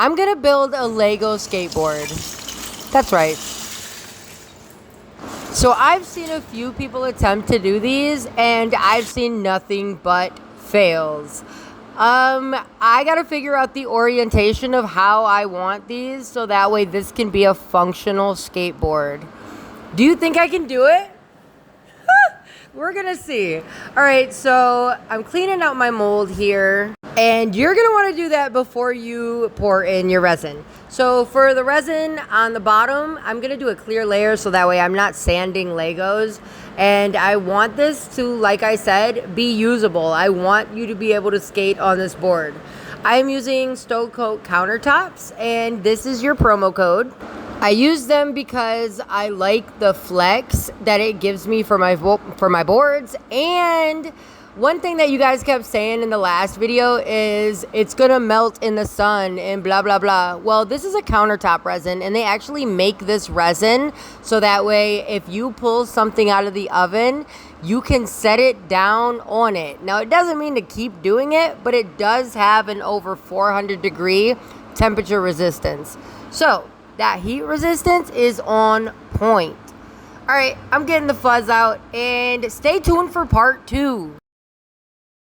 I'm gonna build a Lego skateboard. That's right. So I've seen a few people attempt to do these, and I've seen nothing but fails. I gotta figure out the orientation of how I want these, so that way this can be a functional skateboard. Do you think I can do it? We're gonna see. All right, so I'm cleaning out my mold here, and you're gonna wanna do that before you pour in your resin. So for the resin on the bottom, I'm gonna do a clear layer so that way I'm not sanding Legos. And I want this to, like I said, be usable. I want you to be able to skate on this board. I'm using Stove Coat countertops, and this is your promo code. I use them because I like the flex that it gives me for my boards. And one thing that you guys kept saying in the last video is it's gonna melt in the sun and blah blah blah. Well, this is a countertop resin, and they actually make this resin so that way if you pull something out of the oven, you can set it down on it. Now, it doesn't mean to keep doing it, but it does have an over 400 degree temperature resistance. So that heat resistance is on point. All right, I'm getting the fuzz out, and stay tuned for part 2.